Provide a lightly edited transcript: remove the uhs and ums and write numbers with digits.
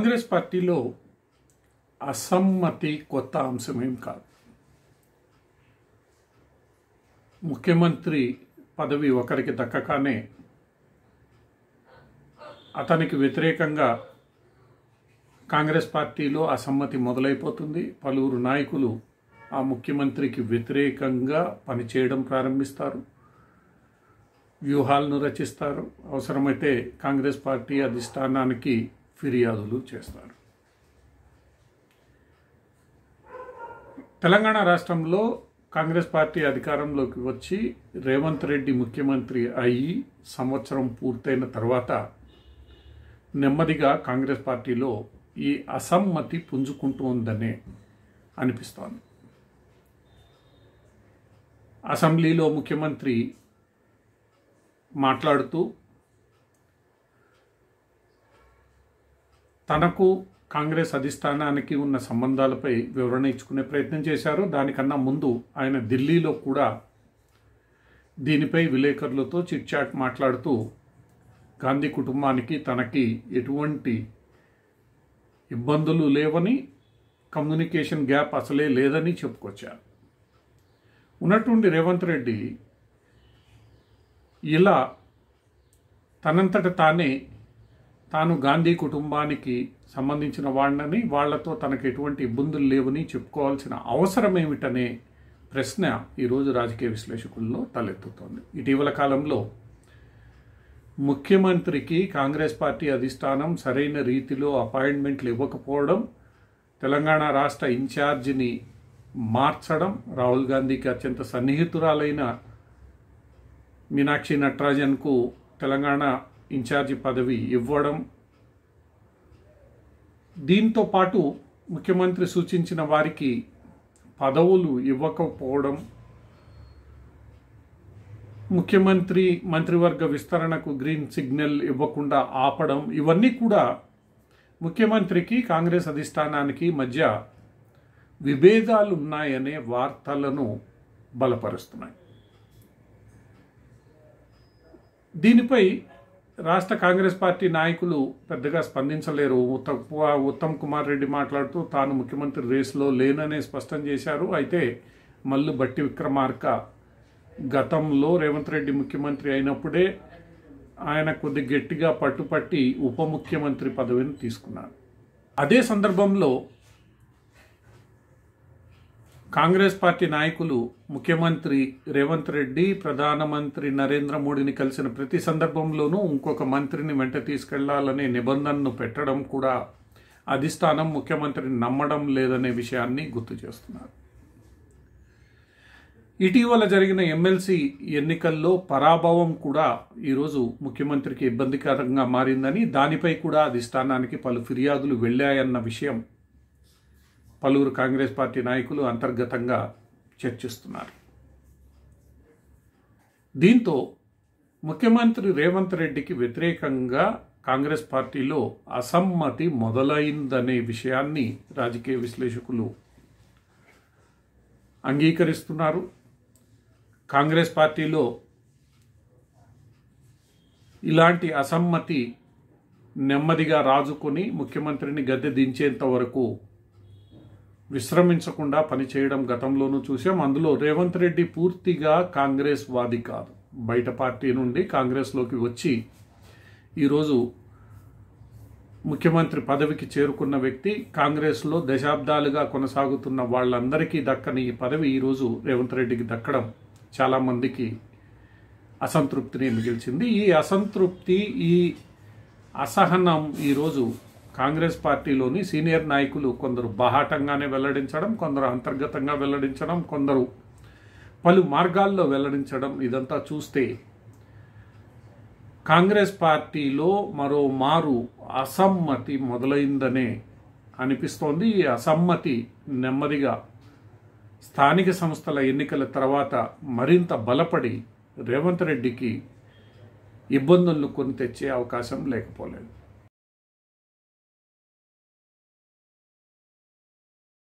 కాంగ్రెస్ పార్టీలో అసమ్మతి కొత్త అంశమేం కాదు. ముఖ్యమంత్రి పదవి ఒకరికి దక్కగానే అతనికి వ్యతిరేకంగా కాంగ్రెస్ పార్టీలో అసమ్మతి మొదలైపోతుంది. పలువురు నాయకులు ఆ ముఖ్యమంత్రికి వ్యతిరేకంగా పనిచేయడం ప్రారంభిస్తారు, వ్యూహాలను రచిస్తారు, అవసరమైతే కాంగ్రెస్ పార్టీ అధిష్టానానికి ఫిర్యాదులు చేస్తారు. తెలంగాణ రాష్ట్రంలో కాంగ్రెస్ పార్టీ అధికారంలోకి వచ్చి రేవంత్ రెడ్డి ముఖ్యమంత్రి అయ్యి సంవత్సరం పూర్తయిన తర్వాత నెమ్మదిగా కాంగ్రెస్ పార్టీలో ఈ అసమ్మతి పుంజుకుంటుందనే అనిపిస్తోంది. అసెంబ్లీలో ముఖ్యమంత్రి మాట్లాడుతూ తనకు కాంగ్రెస్ అధిష్టానానికి ఉన్న సంబంధాలపై వివరణ ఇచ్చుకునే ప్రయత్నం చేశారు. దానికన్నా ముందు ఆయన ఢిల్లీలో కూడా దీనిపై విలేకరులతో చిట్ చాట్ మాట్లాడుతూ గాంధీ కుటుంబానికి తనకి ఎటువంటి ఇబ్బందులు లేవని, కమ్యూనికేషన్ గ్యాప్ అసలే లేదని చెప్పుకొచ్చారు. ఉన్నట్టుండి రేవంత్ రెడ్డి ఇలా తనంతట తాను గాంధీ కుటుంబానికి సంబంధించిన వాడినని, వాళ్లతో తనకు ఎటువంటి ఇబ్బందులు లేవని చెప్పుకోవాల్సిన అవసరం ఏమిటనే ప్రశ్న ఈరోజు రాజకీయ విశ్లేషకుల్లో తలెత్తుతోంది. ఇటీవల కాలంలో ముఖ్యమంత్రికి కాంగ్రెస్ పార్టీ అధిష్టానం సరైన రీతిలో అపాయింట్మెంట్లు ఇవ్వకపోవడం, తెలంగాణ రాష్ట్ర ఇన్ఛార్జిని మార్చడం, రాహుల్ గాంధీకి అత్యంత సన్నిహితురాలైన మీనాక్షి నటరాజన్కు తెలంగాణ ఇన్ఛార్జి పదవి ఇవ్వడం, దీంతో పాటు ముఖ్యమంత్రి సూచించిన వారికి పదవులు ఇవ్వకపోవడం, ముఖ్యమంత్రి మంత్రివర్గ విస్తరణకు గ్రీన్ సిగ్నల్ ఇవ్వకుండా ఆపడం, ఇవన్నీ కూడా ముఖ్యమంత్రికి కాంగ్రెస్ అధిష్టానానికి మధ్య విభేదాలు ఉన్నాయనే వార్తలను బలపరుస్తున్నాయి. దీనిపై రాష్ట్ర కాంగ్రెస్ పార్టీ నాయకులు పెద్దగా స్పందించలేరు. ఉత్తమ్ కుమార్ రెడ్డి మాట్లాడుతూ తాను ముఖ్యమంత్రి రేసులో లేననే స్పష్టం చేశారు. అయితే మల్లు బట్టి విక్రమార్క గతంలో రేవంత్ రెడ్డి ముఖ్యమంత్రి అయినప్పుడే ఆయన కొద్ది గట్టిగా పట్టుపట్టి ఉప ముఖ్యమంత్రి పదవిని తీసుకున్నారు. అదే సందర్భంలో కాంగ్రెస్ పార్టీ నాయకులు ముఖ్యమంత్రి రేవంత్ రెడ్డి ప్రధానమంత్రి నరేంద్ర మోడీని కలిసిన ప్రతి సందర్భంలోనూ ఇంకొక మంత్రిని వెంట తీసుకెళ్లాలనే నిబంధనను పెట్టడం కూడా అధిష్టానం ముఖ్యమంత్రిని నమ్మడం లేదనే విషయాన్ని గుర్తు చేస్తున్నారు. ఇటీవల జరిగిన ఎమ్మెల్సీ ఎన్నికల్లో పరాభవం కూడా ఈరోజు ముఖ్యమంత్రికి ఇబ్బందికరంగా మారిందని, దానిపై కూడా అధిష్టానానికి పలు ఫిర్యాదులు వెళ్ళాయన్న విషయం పలువురు కాంగ్రెస్ పార్టీ నాయకులు అంతర్గతంగా చర్చిస్తున్నారు. దీంతో ముఖ్యమంత్రి రేవంత్ రెడ్డికి వ్యతిరేకంగా కాంగ్రెస్ పార్టీలో అసమ్మతి మొదలైందనే విషయాన్ని రాజకీయ విశ్లేషకులు అంగీకరిస్తున్నారు. కాంగ్రెస్ పార్టీలో ఇలాంటి అసమ్మతి నెమ్మదిగా రాజుకొని ముఖ్యమంత్రిని గద్దె దించేంత వరకు విశ్రమించకుండా పనిచేయడం గతంలోనూ చూసాం. అందులో రేవంత్ రెడ్డి పూర్తిగా కాంగ్రెస్ వాది కాదు. బయట పార్టీ నుండి కాంగ్రెస్లోకి వచ్చి ఈరోజు ముఖ్యమంత్రి పదవికి చేరుకున్న వ్యక్తి. కాంగ్రెస్లో దశాబ్దాలుగా కొనసాగుతున్న వాళ్ళందరికీ దక్కని ఈ పదవి ఈరోజు రేవంత్ రెడ్డికి దక్కడం చాలామందికి అసంతృప్తిని మిగిల్చింది. ఈ అసంతృప్తి, ఈ అసహనం ఈరోజు కాంగ్రెస్ పార్టీలోని సీనియర్ నాయకులు కొందరు బాహాటంగానే వెల్లడించడం, కొందరు అంతర్గతంగా వెల్లడించడం, కొందరు పలు మార్గాల్లో వెల్లడించడం, ఇదంతా చూస్తే కాంగ్రెస్ పార్టీలో మరో మారు అసమ్మతి మొదలైందనే అనిపిస్తోంది. ఈ అసమ్మతి నెమ్మదిగా స్థానిక సంస్థల ఎన్నికల తర్వాత మరింత బలపడి రేవంత్ రెడ్డికి ఇబ్బందులను కొని తెచ్చే అవకాశం లేకపోలేదు.